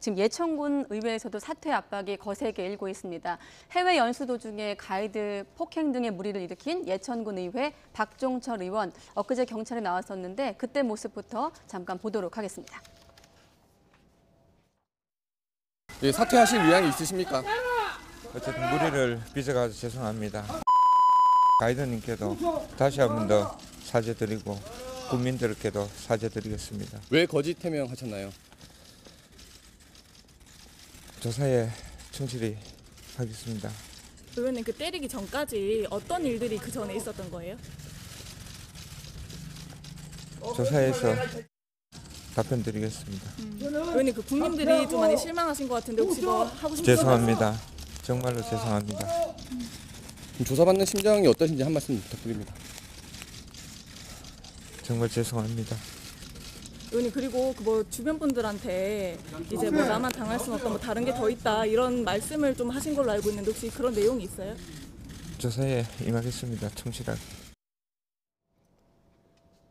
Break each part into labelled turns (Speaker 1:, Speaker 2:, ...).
Speaker 1: 지금 예천군 의회에서도 사퇴 압박이 거세게 일고 있습니다. 해외 연수 도중에 가이드 폭행 등의 물의를 일으킨 예천군 의회 박종철 의원, 엊그제 경찰에 나왔었는데 그때 모습부터 잠깐 보도록 하겠습니다.
Speaker 2: 예, 사퇴하실 의향이 있으십니까?
Speaker 3: 어쨌든 무리를 빚어가지고 죄송합니다. 가이드님께도 다시 한 번 더 사죄드리고 국민들께도 사죄드리겠습니다.
Speaker 2: 왜 거짓 해명하셨나요?
Speaker 3: 조사에 충실히 하겠습니다.
Speaker 4: 의원님, 그 때리기 전까지 어떤 일들이 그 전에 있었던 거예요?
Speaker 3: 조사에서 답변드리겠습니다.
Speaker 4: 의원님, 그 국민들이 좀 많이 실망하신 것 같은데 혹시 뭐 하고 싶은
Speaker 3: 죄송합니다. 정말로 죄송합니다.
Speaker 2: 조사받는 심정이 어떠신지 한 말씀 부탁드립니다.
Speaker 3: 정말 죄송합니다.
Speaker 4: 의원님, 그리고 그 뭐 주변 분들한테 이제 뭐 나만 당할 수는 없다, 뭐 다른 게 더 있다 이런 말씀을 좀 하신 걸로 알고 있는데 혹시 그런 내용이 있어요?
Speaker 3: 조사에 임하겠습니다. 충실하게.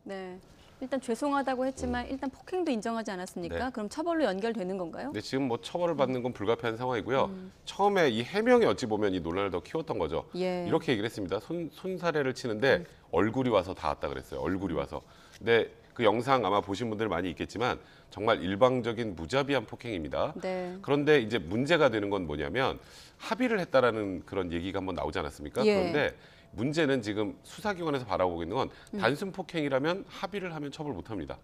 Speaker 1: 네. 일단 죄송하다고 했지만 일단 폭행도 인정하지 않았습니까?
Speaker 5: 네.
Speaker 1: 그럼 처벌로 연결되는 건가요?
Speaker 5: 네, 지금 뭐 처벌을 받는 건 불가피한 상황이고요. 처음에 이 해명이 어찌 보면 이 논란을 더 키웠던 거죠.
Speaker 1: 예.
Speaker 5: 이렇게 얘기를 했습니다. 손사래를 치는데 얼굴이 와서 닿았다 그랬어요. 얼굴이 와서. 근데 그 영상 아마 보신 분들 많이 있겠지만 정말 일방적인 무자비한 폭행입니다.
Speaker 1: 네.
Speaker 5: 그런데 이제 문제가 되는 건 뭐냐면 합의를 했다라는 그런 얘기가 한번 나오지 않았습니까?
Speaker 1: 예.
Speaker 5: 그런데 문제는 지금 수사기관에서 바라보고 있는 건 단순 폭행이라면 합의를 하면 처벌 못합니다.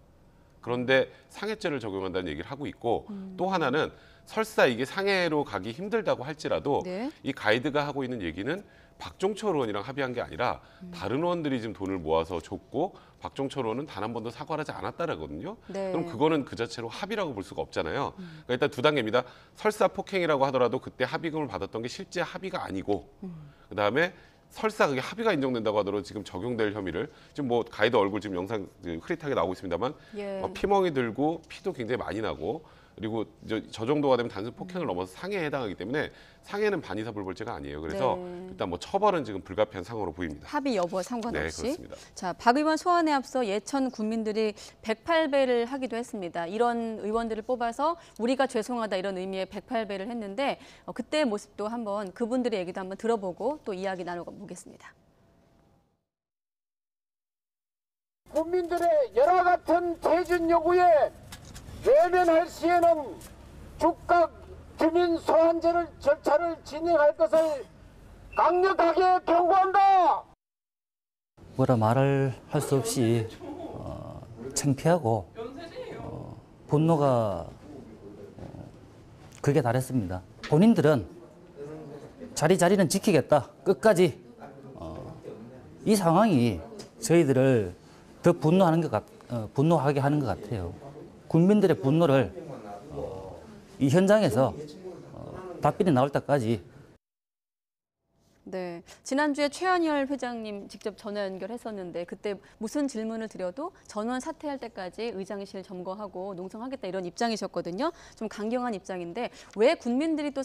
Speaker 5: 그런데 상해죄를 적용한다는 얘기를 하고 있고 또 하나는 설사 이게 상해로 가기 힘들다고 할지라도
Speaker 1: 네.
Speaker 5: 이 가이드가 하고 있는 얘기는 박종철 의원이랑 합의한 게 아니라 다른 의원들이 지금 돈을 모아서 줬고 박종철 의원은 단 한 번도 사과를 하지 않았다라거든요.
Speaker 1: 네.
Speaker 5: 그럼 그거는 그 자체로 합의라고 볼 수가 없잖아요. 그러니까 일단 두 단계입니다. 설사 폭행이라고 하더라도 그때 합의금을 받았던 게 실제 합의가 아니고 그다음에 설사 그게 합의가 인정된다고 하더라도 지금 적용될 혐의를 지금 뭐 가이드 얼굴 지금 영상 흐릿하게 나오고 있습니다만
Speaker 1: 예.
Speaker 5: 피멍이 들고 피도 굉장히 많이 나고 그리고 저 정도가 되면 단순 폭행을 넘어서 상해에 해당하기 때문에 상해는 반의사불벌죄가 아니에요. 그래서
Speaker 1: 네.
Speaker 5: 일단 뭐 처벌은 지금 불가피한 상황으로 보입니다.
Speaker 1: 합의 여부와 상관없이.
Speaker 5: 네, 그렇습니다.
Speaker 1: 자, 박 의원 소환에 앞서 예천 군민들이 108배를 하기도 했습니다. 이런 의원들을 뽑아서 우리가 죄송하다 이런 의미의 108배를 했는데 그때의 모습도 한번 그분들의 얘기도 한번 들어보고 또 이야기 나눠보겠습니다.
Speaker 6: 국민들의 여러 같은 대준 요구에 외면할 시에는 즉각 주민 소환제를 절차를 진행할 것을 강력하게 경고한다.
Speaker 7: 뭐라 말을 할 수 없이 창피하고 분노가 극에 달했습니다. 본인들은 자리는 지키겠다. 끝까지 이 상황이 저희들을 더 분노하게 하는 것 같아요. 국민들의 분노를 이 현장에서 답변이 나올 때까지.
Speaker 1: 네, 지난주에 최한열 회장님 직접 전화 연결했었는데 그때 무슨 질문을 드려도 전원 사퇴할 때까지 의장실 점거하고 농성하겠다 이런 입장이셨거든요. 좀 강경한 입장인데 왜 국민들이 또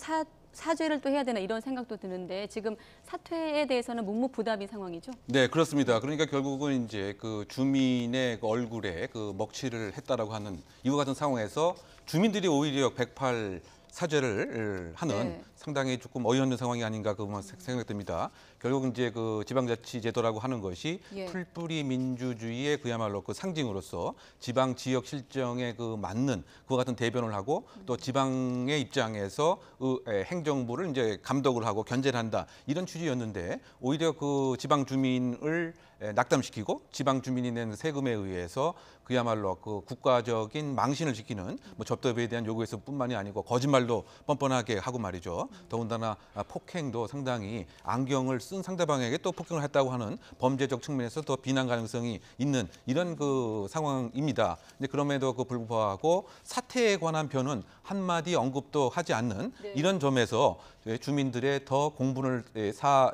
Speaker 1: 사죄를 또 해야 되나 이런 생각도 드는데 지금 사퇴에 대해서는 묵묵부답인 상황이죠?
Speaker 8: 네, 그렇습니다. 그러니까 결국은 이제 그 주민의 그 얼굴에 그 먹칠을 했다라고 하는 이와 같은 상황에서 주민들이 오히려 108 사죄를 하는
Speaker 1: 네.
Speaker 8: 상당히 조금 어이없는 상황이 아닌가 그만 생각됩니다. 결국 이제 그 지방자치제도라고 하는 것이
Speaker 1: 예.
Speaker 8: 풀뿌리 민주주의의 그야말로 그 상징으로서 지방 지역 실정에 그 맞는 그와 같은 대변을 하고 또 지방의 입장에서 행정부를 이제 감독을 하고 견제를 한다 이런 취지였는데 오히려 그 지방 주민을 낙담시키고 지방 주민이 낸 세금에 의해서 그야말로 그 국가적인 망신을 지키는 뭐 접대비에 대한 요구에서뿐만이 아니고 거짓말도 뻔뻔하게 하고 말이죠. 더군다나 폭행도 상당히 안경을 쓴 상대방에게 또 폭행을 했다고 하는 범죄적 측면에서 더 비난 가능성이 있는 이런 그 상황입니다. 근데 그럼에도 불구하고 사태에 관한 표는 한마디 언급도 하지 않는 이런 점에서 주민들의 더 공분을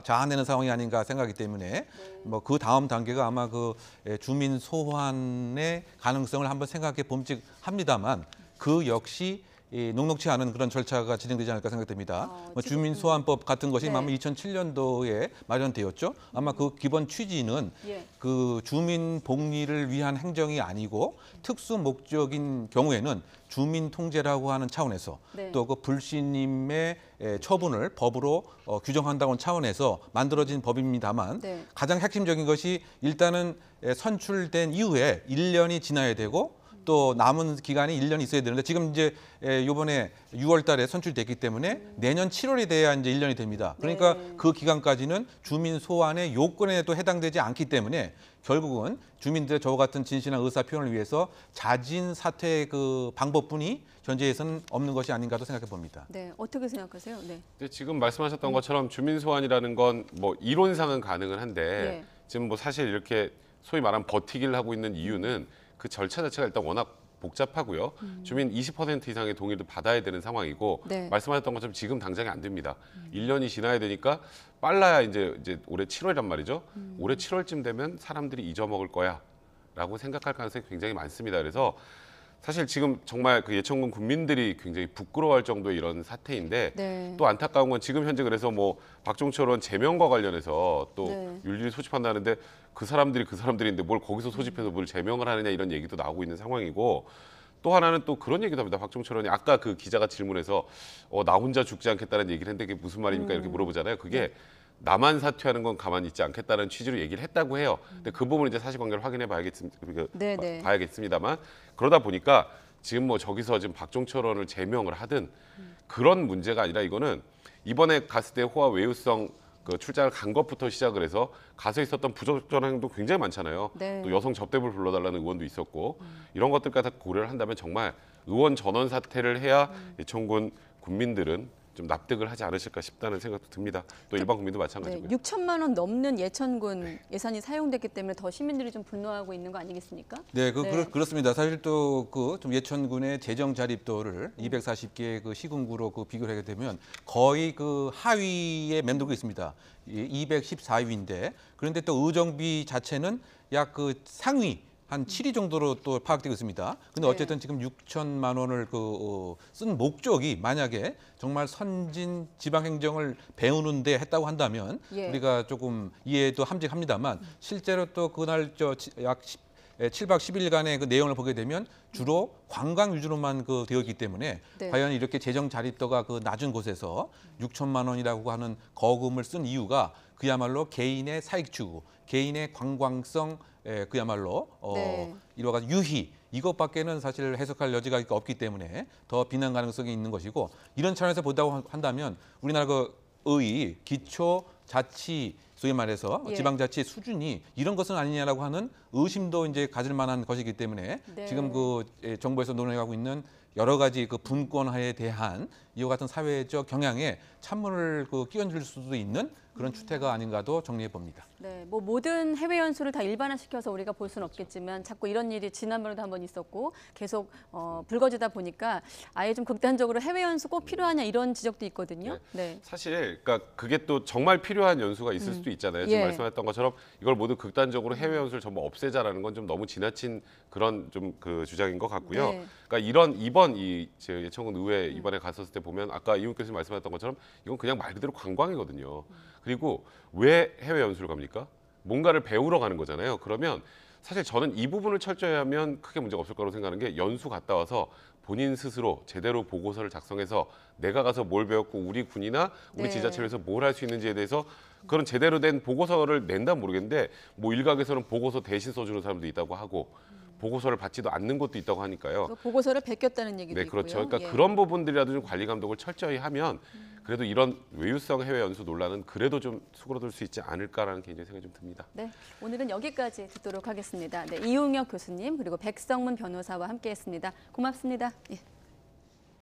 Speaker 8: 자아내는 상황이 아닌가 생각하기 때문에 뭐 그 다음 단계가 아마 그 주민 소환의 가능성을 한번 생각해 봄직합니다만 그 역시 녹록치 않은 그런 절차가 진행되지 않을까 생각됩니다. 뭐
Speaker 1: 지금,
Speaker 8: 주민소환법 같은 것이
Speaker 1: 네.
Speaker 8: 아마 2007년도에 마련되었죠. 아마 그 기본 취지는
Speaker 1: 예.
Speaker 8: 그 주민 복리를 위한 행정이 아니고 특수 목적인 경우에는 주민 통제라고 하는 차원에서
Speaker 1: 네.
Speaker 8: 또 그 불신임의 처분을 법으로 규정한다는 차원에서 만들어진 법입니다만
Speaker 1: 네.
Speaker 8: 가장 핵심적인 것이 일단은 선출된 이후에 1년이 지나야 되고 또 남은 기간이 1년 있어야 되는데 지금 이제 이번에 6월 달에 선출됐기 때문에 내년 7월이 돼야 이제 1년이 됩니다. 그러니까
Speaker 1: 네.
Speaker 8: 그 기간까지는 주민 소환의 요건에도 해당되지 않기 때문에 결국은 주민들의 저와 같은 진실한 의사 표현을 위해서 자진 사퇴의 그 방법뿐이 현재에서는 없는 것이 아닌가도 생각해 봅니다.
Speaker 1: 네, 어떻게 생각하세요? 네.
Speaker 5: 근데 지금 말씀하셨던 것처럼 주민 소환이라는 건 뭐 이론상은 가능은 한데
Speaker 1: 네.
Speaker 5: 지금 뭐 사실 이렇게 소위 말하는 버티기를 하고 있는 이유는 그 절차 자체가 일단 워낙 복잡하고요. 주민 20% 이상의 동의를 받아야 되는 상황이고
Speaker 1: 네.
Speaker 5: 말씀하셨던 것처럼 지금 당장이 안 됩니다. 1년이 지나야 되니까 빨라야 이제 올해 7월이란 말이죠. 올해 7월쯤 되면 사람들이 잊어먹을 거야라고 생각할 가능성이 굉장히 많습니다. 그래서 사실 지금 정말 그 예천군 군민들이 굉장히 부끄러워할 정도의 이런 사태인데
Speaker 1: 네.
Speaker 5: 또 안타까운 건 지금 현재 그래서 뭐 박종철 의원 제명과 관련해서 또
Speaker 1: 네.
Speaker 5: 윤리위 소집한다는데 그 사람들인데 뭘 거기서 소집해서 뭘 제명을 하느냐 이런 얘기도 나오고 있는 상황이고 또 하나는 또 그런 얘기도 합니다. 박종철 의원이 아까 그 기자가 질문해서 나 혼자 죽지 않겠다는 얘기를 했는데 그게 무슨 말입니까 이렇게 물어보잖아요. 그게 나만 사퇴하는 건 가만히 있지 않겠다는 취지로 얘기를 했다고 해요. 근데 그 부분은 이제 사실관계를 확인해
Speaker 1: 네네.
Speaker 5: 봐야겠습니다만 그러다 보니까 지금 뭐 저기서 지금 박종철 의원을 제명을 하든 그런 문제가 아니라 이거는 이번에 갔을 때 호화 외유성 그 출장을 간 것부터 시작을 해서 가서 있었던 부적절한 행동 굉장히 많잖아요.
Speaker 1: 네.
Speaker 5: 또 여성 접대부를 불러달라는 의원도 있었고 이런 것들까지 다 고려를 한다면 정말 의원 전원 사퇴를 해야 예천군 군민들은 좀 납득을 하지 않으실까 싶다는 생각도 듭니다. 또 일반 국민도
Speaker 1: 네,
Speaker 5: 마찬가지고요.
Speaker 1: 6천만 원 넘는 예천군 예산이 사용됐기 때문에 더 시민들이 좀 분노하고 있는 거 아니겠습니까?
Speaker 8: 네,
Speaker 1: 네.
Speaker 8: 그렇습니다. 사실 또 그 좀 예천군의 재정 자립도를 240개의 그 시군구로 그 비교를 하게 되면 거의 그 하위에 맴돌고 있습니다. 214위인데 그런데 또 의정비 자체는 약 그 상위 한 7위 정도로 또 파악되고 있습니다. 근데
Speaker 1: 네.
Speaker 8: 어쨌든 지금 6천만 원을 쓴 목적이 만약에 정말 선진 지방 행정을 배우는데 했다고 한다면
Speaker 1: 예.
Speaker 8: 우리가 조금 이해도 함직합니다만 실제로 또 그날 약 7박 10일간의 그 내용을 보게 되면 주로 관광 위주로만 그 되어 있기 때문에
Speaker 1: 네.
Speaker 8: 과연 이렇게 재정 자립도가 그 낮은 곳에서 6천만 원이라고 하는 거금을 쓴 이유가 그야말로 개인의 사익 추구, 개인의 관광성 그야말로
Speaker 1: 네.
Speaker 8: 이와 같은 유희 이것밖에는 사실 해석할 여지가 없기 때문에 더 비난 가능성이 있는 것이고 이런 차원에서 본다고 한다면 우리나라 의 기초 자치 소위 말해서
Speaker 1: 예.
Speaker 8: 지방자치 수준이 이런 것은 아니냐라고 하는 의심도 이제 가질 만한 것이기 때문에
Speaker 1: 네.
Speaker 8: 지금 그 정부에서 논의하고 있는 여러 가지 그 분권화에 대한 이와 같은 사회적 경향에 찬물을 끼얹을 수도 있는 그런 추태가 아닌가도 정리해 봅니다.
Speaker 1: 네, 뭐 모든 해외 연수를 다 일반화시켜서 우리가 볼 수는 없겠지만 자꾸 이런 일이 지난번에도 한번 있었고 계속 불거지다 보니까 아예 좀 극단적으로 해외 연수 꼭 필요하냐 이런 지적도 있거든요. 네.
Speaker 5: 사실 그러니까 그게 또 정말 필요한 연수가 있을 수도 있잖아요. 지금
Speaker 1: 예.
Speaker 5: 말씀하셨던 것처럼 이걸 모두 극단적으로 해외 연수를 전부 없애자라는 건 좀 너무 지나친 그런 좀 그 주장인 것 같고요.
Speaker 1: 네.
Speaker 5: 그러니까 이번 예천군 의회 이번에 갔었을 때 보면 아까 이훈 교수님 말씀하셨던 것처럼 이건 그냥 말 그대로 관광이거든요. 그리고 왜 해외 연수를 갑니까? 뭔가를 배우러 가는 거잖아요. 그러면 사실 저는 이 부분을 철저히 하면 크게 문제가 없을 거라고 생각하는 게 연수 갔다 와서 본인 스스로 제대로 보고서를 작성해서 내가 가서 뭘 배웠고 우리 군이나 우리
Speaker 1: 네.
Speaker 5: 지자체에서 뭘 할 수 있는지에 대해서 그런 제대로 된 보고서를 낸다면 모르겠는데 뭐 일각에서는 보고서 대신 써주는 사람도 있다고 하고 보고서를 받지도 않는 것도 있다고 하니까요.
Speaker 1: 또 보고서를 베꼈다는 얘기도
Speaker 5: 네,
Speaker 1: 있고요.
Speaker 5: 그렇죠. 그러니까
Speaker 1: 예.
Speaker 5: 그런 부분들이라도 좀 관리 감독을 철저히 하면 그래도 이런 외유성 해외 연수 논란은 그래도 좀 수그러들 수 있지 않을까라는 개인적인 생각이 좀 듭니다.
Speaker 1: 네, 오늘은 여기까지 듣도록 하겠습니다. 네, 이용혁 교수님 그리고 백성문 변호사와 함께했습니다. 고맙습니다. 예.